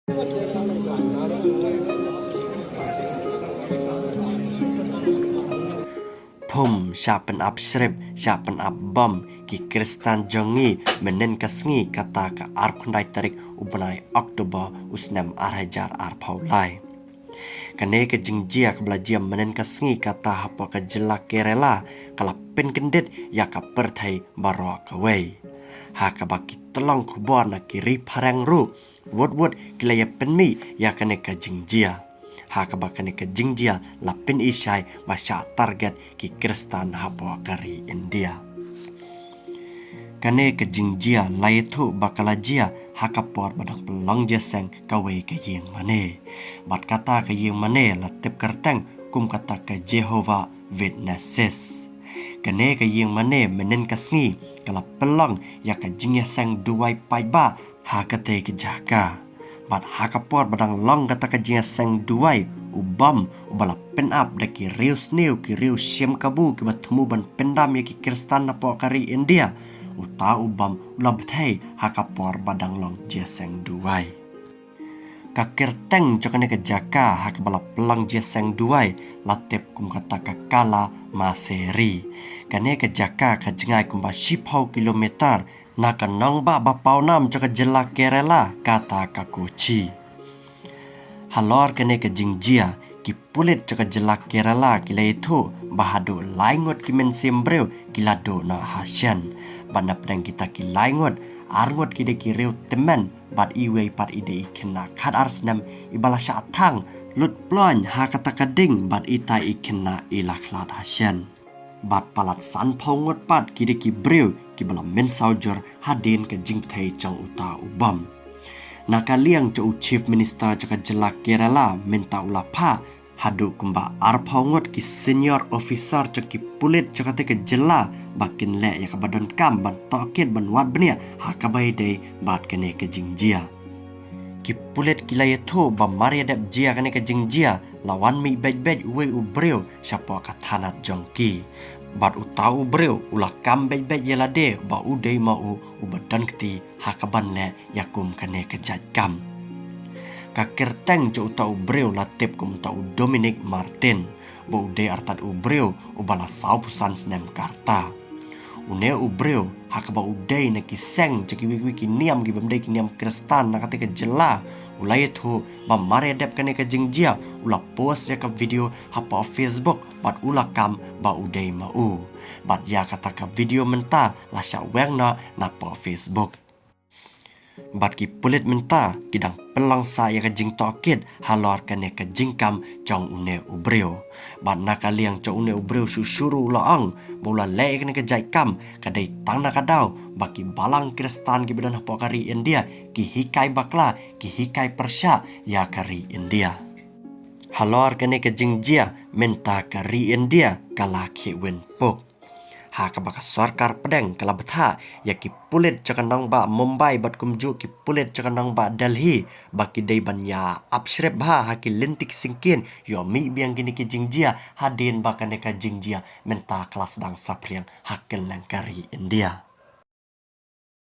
Pum siapen ap shrip siapen ap bom ki kristan jongi menen kasngi kata ka ar kundai tarik ubenai Oktober usnem arhajar ar paulai. Kane ke jingjia ke belajar menen kasngi kata hapa ke jelak kerela kala pen kendit ya ka perthai baro ka wei. Ha ka baki telong kubor na kiri parang ru wot kilaya penmi ya kane ke jingjia. Ha ka bakane ke jingjia lapin isai masya target ki kristan hapa kari India. Kane ke jingjia laitu bakalajia hakapor badang pelong jeseng kawai ke ying mane. Bat kata ke ying mane latip kerteng kum kata ke Jehovah Witnesses. Kane ke ying mane menen kasngi kala pelong ya ke jingeseng duai paiba hakate ke jaka. Bat hakapor badang long kata ke jingeseng duai ubam ubala pen up daki rius new ki rius siem kabu ki batmu ban pendam ya ki kristan napo kari India. Uta ubam ulabthai hakapor badang long jeseng duai. Kakir teng jokane ke jaka hakabala pelang jeseng duai latip kum kata kakala maseri. Kane ke jaka ka jengai kumba 10 kilometer naka nong ba bapau nam joka jelak kerela kata kakuci. Halor kane ke jingjia ki pulit joka jelak kerela kila itu bahado laingot ki men sembreu kila do na hasyan. Bana pedang kita ki laingot arngot ki de ki reu temen bat iwe pat ide ikena kad arsnam ibala syatang lut plon ha kata kading bat ita ikena ilaklat hasyan. Bat palat san pongot pat ki de ki breu ki bala men saujur hadin ke jingthai chang uta ubam. Nakaliang cu chief minister jaka jelak Kerala minta ulapa hadu kumba arpaungot ki senior officer caki pulit jaka te ke jela bakin le ya kabadon kam ban tokit ban wat benia hakabai de bat kene ke jingjia. Ki pulit kila yeto ba maria dep jia kene ke jingjia lawan mi bej uwe ubreu siapa katanat jongki. Bat utau breu ulah kam bej yelade ba udai mau ubadan keti hakaban le yakum kene kejat kam. Kakir teng jo utau breu latip kum utau Dominic Martin ba udai artat ubreu ubala sau pusan snem karta. Une ubreu hakaba udai na kiseng jeki wiki niam ki bamdai ki niam kristan na kate ke jela ulai tu ba mare dep kene ke jingjia ula post ya ka video hapa Facebook bat ula kam ba udai mau bat ya kata ka video menta la sya weng na pa Facebook bat ki pulit menta kidang pelang sa ya ka jing tokit halor kene ke jingkam jong une ubreu bat nakaliang jong une ubreu susuru laang bola le kene ke jaikam kadai tang na kadau baki balang kristan ki bedan hapo kari India ki hikai bakla ki hikai persya ya kari India. Halor kene ke jingjia menta kari India kala ki wen pok. Ha kabaka sarkar pedeng kala betha ya ki pulit cakanang ba Mumbai bat kumju ki pulit cakanang ba Delhi baki dei ban ya apsrep ba ha ki lintik singkin yo mi biang gini ki jingjia hadin bakane ka jingjia menta kelas dang sapriang hakil langkari India.